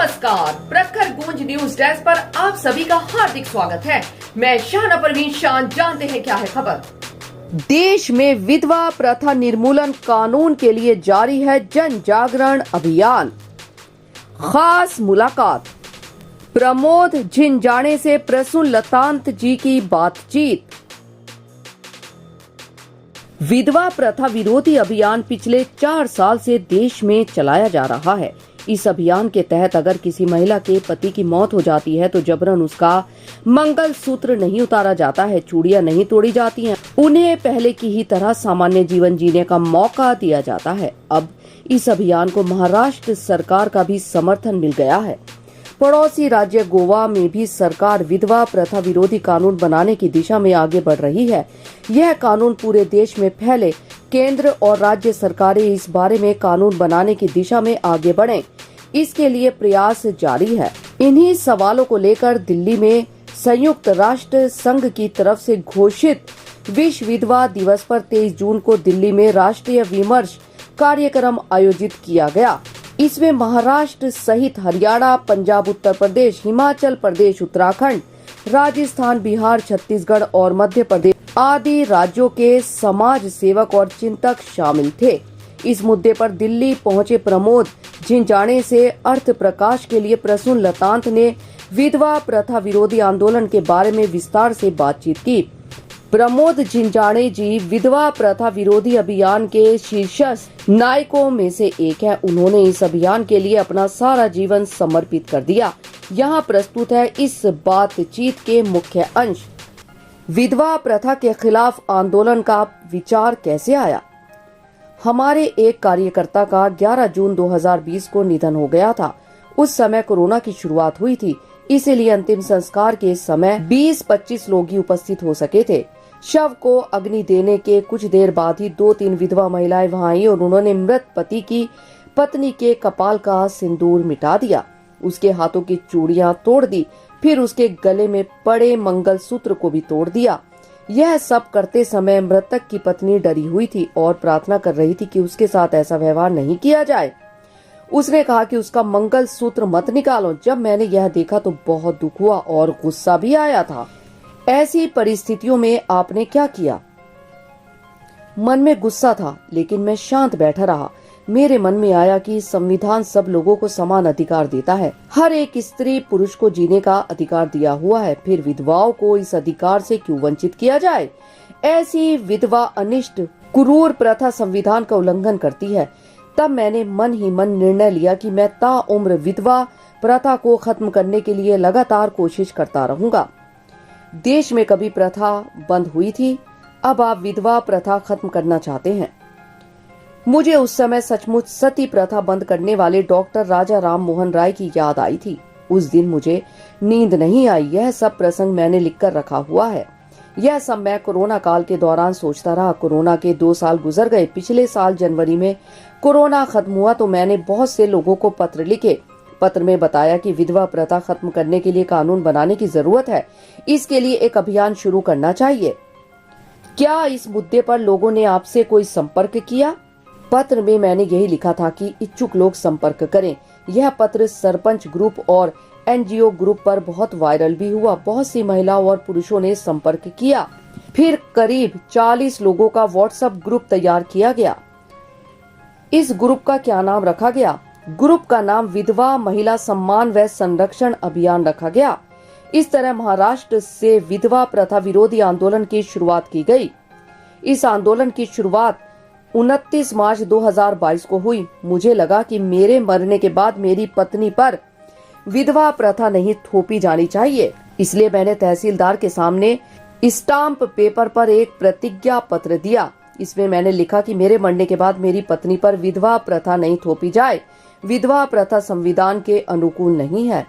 नमस्कार, प्रखर गूंज न्यूज डेस्क पर आप सभी का हार्दिक स्वागत है। मैं शाहना परवीन शान। जानते हैं क्या है खबर। देश में विधवा प्रथा निर्मूलन कानून के लिए जारी है जन जागरण अभियान। खास मुलाकात, प्रमोद झिंझाणे से प्रसून लतांत जी की बातचीत। विधवा प्रथा विरोधी अभियान पिछले 4 साल से देश में चलाया जा रहा है। इस अभियान के तहत अगर किसी महिला के पति की मौत हो जाती है तो जबरन उसका मंगल सूत्र नहीं उतारा जाता है, चूड़ियां नहीं तोड़ी जाती हैं, उन्हें पहले की ही तरह सामान्य जीवन जीने का मौका दिया जाता है। अब इस अभियान को महाराष्ट्र सरकार का भी समर्थन मिल गया है। पड़ोसी राज्य गोवा में भी सरकार विधवा प्रथा विरोधी कानून बनाने की दिशा में आगे बढ़ रही है। यह कानून पूरे देश में फैले, केंद्र और राज्य सरकारें इस बारे में कानून बनाने की दिशा में आगे बढ़ें, इसके लिए प्रयास जारी है। इन्हीं सवालों को लेकर दिल्ली में संयुक्त राष्ट्र संघ की तरफ से घोषित विश्व विधवा दिवस पर 23 जून को दिल्ली में राष्ट्रीय विमर्श कार्यक्रम आयोजित किया गया। इसमें महाराष्ट्र सहित हरियाणा, पंजाब, उत्तर प्रदेश, हिमाचल प्रदेश, उत्तराखंड, राजस्थान, बिहार, छत्तीसगढ़ और मध्य प्रदेश आदि राज्यों के समाज सेवक और चिंतक शामिल थे। इस मुद्दे पर दिल्ली पहुंचे प्रमोद झिंझाणे से अर्थ प्रकाश के लिए प्रसून लतांत ने विधवा प्रथा विरोधी आंदोलन के बारे में विस्तार से बातचीत की। प्रमोद झिंझाणे जी विधवा प्रथा विरोधी अभियान के शीर्ष नायकों में से एक है। उन्होंने इस अभियान के लिए अपना सारा जीवन समर्पित कर दिया। यहाँ प्रस्तुत है इस बातचीत के मुख्य अंश। विधवा प्रथा के खिलाफ आंदोलन का विचार कैसे आया। हमारे एक कार्यकर्ता का 11 जून 2020 को निधन हो गया था। उस समय कोरोना की शुरुआत हुई थी, इसीलिए अंतिम संस्कार के समय 20-25 लोग ही उपस्थित हो सके थे। शव को अग्नि देने के कुछ देर बाद ही 2-3 विधवा महिलाएं वहां आई और उन्होंने मृत पति की पत्नी के कपाल का सिंदूर मिटा दिया, उसके हाथों की चूड़ियां तोड़ दी, फिर उसके गले में पड़े मंगलसूत्र को भी तोड़ दिया। यह सब करते समय मृतक की पत्नी डरी हुई थी और प्रार्थना कर रही थी कि उसके साथ ऐसा व्यवहार नहीं किया जाए। उसने कहा कि उसका मंगलसूत्र मत निकालो। जब मैंने यह देखा तो बहुत दुख हुआ और गुस्सा भी आया था। ऐसी परिस्थितियों में आपने क्या किया। मन में गुस्सा था, लेकिन मैं शांत बैठा रहा। मेरे मन में आया कि संविधान सब लोगों को समान अधिकार देता है, हर एक स्त्री पुरुष को जीने का अधिकार दिया हुआ है, फिर विधवाओं को इस अधिकार से क्यों वंचित किया जाए। ऐसी विधवा अनिष्ट क्रूर प्रथा संविधान का उल्लंघन करती है। तब मैंने मन ही मन निर्णय लिया कि मैं ताउम्र विधवा प्रथा को खत्म करने के लिए लगातार कोशिश करता रहूंगा। देश में कभी प्रथा बंद हुई थी, अब आप विधवा प्रथा खत्म करना चाहते हैं। मुझे उस समय सचमुच सती प्रथा बंद करने वाले डॉक्टर राजा राम मोहन राय की याद आई थी। उस दिन मुझे नींद नहीं आई। यह सब प्रसंग मैंने लिखकर रखा हुआ है। यह सब मैं कोरोना काल के दौरान सोचता रहा। कोरोना के 2 साल गुजर गए। पिछले साल जनवरी में कोरोना खत्म हुआ तो मैंने बहुत से लोगों को पत्र लिखे। पत्र में बताया कि विधवा प्रथा खत्म करने के लिए कानून बनाने की जरूरत है। इसके लिए एक अभियान शुरू करना चाहिए। क्या इस मुद्दे पर लोगों ने आपसे कोई संपर्क किया। पत्र में मैंने यही लिखा था कि इच्छुक लोग संपर्क करें। यह पत्र सरपंच ग्रुप और एनजीओ ग्रुप पर बहुत वायरल भी हुआ। बहुत सी महिलाओं और पुरुषों ने संपर्क किया। फिर करीब 40 लोगों का व्हाट्सएप ग्रुप तैयार किया गया। इस ग्रुप का क्या नाम रखा गया। ग्रुप का नाम विधवा महिला सम्मान व संरक्षण अभियान रखा गया। इस तरह महाराष्ट्र से विधवा प्रथा विरोधी आंदोलन की शुरुआत की गई। इस आंदोलन की शुरुआत 29 मार्च 2022 को हुई। मुझे लगा कि मेरे मरने के बाद मेरी पत्नी पर विधवा प्रथा नहीं थोपी जानी चाहिए, इसलिए मैंने तहसीलदार के सामने स्टाम्प पेपर पर एक प्रतिज्ञा पत्र दिया। इसमें मैंने लिखा कि मेरे मरने के बाद मेरी पत्नी पर विधवा प्रथा नहीं थोपी जाए। विधवा प्रथा संविधान के अनुकूल नहीं है।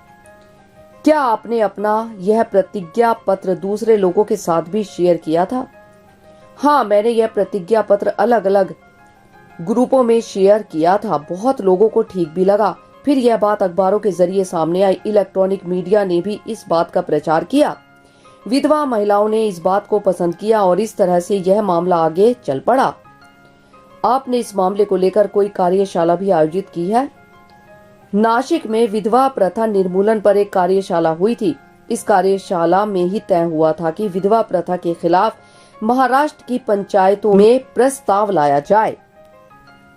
क्या आपने अपना यह प्रतिज्ञा पत्र दूसरे लोगों के साथ भी शेयर किया था। हाँ, मैंने यह प्रतिज्ञा पत्र अलग अलग ग्रुपों में शेयर किया था। बहुत लोगों को ठीक भी लगा। फिर यह बात अखबारों के जरिए सामने आई। इलेक्ट्रॉनिक मीडिया ने भी इस बात का प्रचार किया। विधवा महिलाओं ने इस बात को पसंद किया और इस तरह से यह मामला आगे चल पड़ा। आपने इस मामले को लेकर कोई कार्यशाला भी आयोजित की है। नासिक में विधवा प्रथा निर्मूलन पर एक कार्यशाला हुई थी। इस कार्यशाला में ही तय हुआ था कि विधवा प्रथा के खिलाफ महाराष्ट्र की पंचायतों में प्रस्ताव लाया जाए।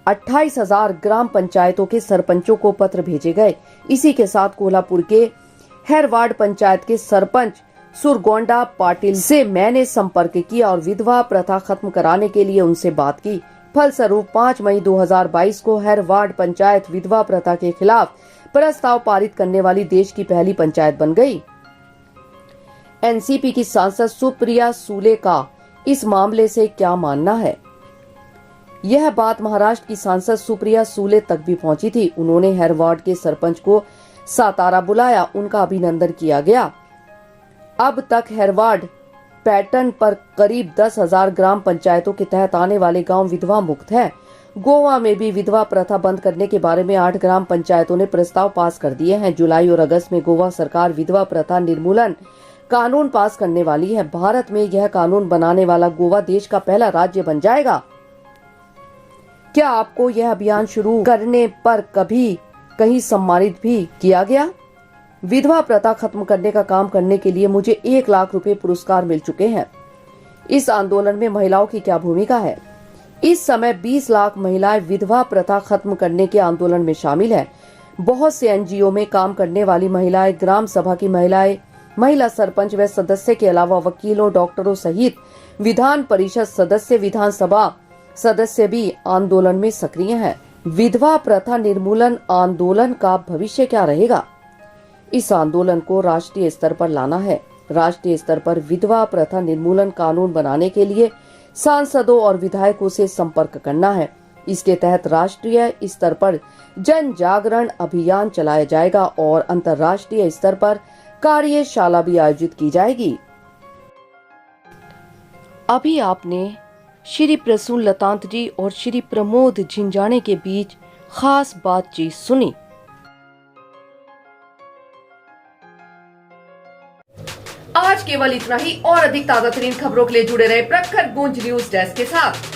28,000 ग्राम पंचायतों के सरपंचों को पत्र भेजे गए। इसी के साथ कोल्हापुर के हैरवाड़ पंचायत के सरपंच सुरगोंडा पाटिल से मैंने संपर्क किया और विधवा प्रथा खत्म कराने के लिए उनसे बात की। फलस्वरूप 5 मई 2022 को हैरवाड़ पंचायत विधवा प्रथा के खिलाफ प्रस्ताव पारित करने वाली देश की पहली पंचायत बन गई। एनसीपी की सांसद सुप्रिया सूले का इस मामले से क्या मानना है? यह बात महाराष्ट्र की सांसद सुप्रिया सूले तक भी पहुंची थी। उन्होंने हैरवाड़ के सरपंच को सातारा बुलाया, उनका अभिनंदन किया गया। अब तक हैरवाड़ पैटर्न पर करीब 10,000 ग्राम पंचायतों के तहत आने वाले गांव विधवा मुक्त है। गोवा में भी विधवा प्रथा बंद करने के बारे में 8 ग्राम पंचायतों ने प्रस्ताव पास कर दिए हैं। जुलाई और अगस्त में गोवा सरकार विधवा प्रथा निर्मूलन कानून पास करने वाली है। भारत में यह कानून बनाने वाला गोवा देश का पहला राज्य बन जाएगा। क्या आपको यह अभियान शुरू करने पर कभी कहीं सम्मानित भी किया गया? विधवा प्रथा खत्म करने का काम करने के लिए मुझे 1 लाख रुपए पुरस्कार मिल चुके हैं। इस आंदोलन में महिलाओं की क्या भूमिका है? इस समय 20 लाख महिलाएं विधवा प्रथा खत्म करने के आंदोलन में शामिल है। बहुत से एनजीओ में काम करने वाली महिलाएं, ग्राम सभा की महिलाएं, महिला सरपंच व सदस्य के अलावा वकीलों, डॉक्टरों सहित विधान परिषद सदस्य, विधानसभा सदस्य भी आंदोलन में सक्रिय हैं। विधवा प्रथा निर्मूलन आंदोलन का भविष्य क्या रहेगा? इस आंदोलन को राष्ट्रीय स्तर पर लाना है। राष्ट्रीय स्तर पर विधवा प्रथा निर्मूलन कानून बनाने के लिए सांसदों और विधायकों से संपर्क करना है। इसके तहत राष्ट्रीय स्तर पर जन जागरण अभियान चलाया जाएगा और अंतर्राष्ट्रीय स्तर पर कार्यशाला भी आयोजित की जाएगी। अभी आपने श्री प्रसून लतांत जी और श्री प्रमोद झिंझाने के बीच खास बातचीत सुनी। आज केवल इतना ही। और अधिक ताजा तरीन खबरों के लिए जुड़े रहे प्रखर गूंज न्यूज डेस्क के साथ।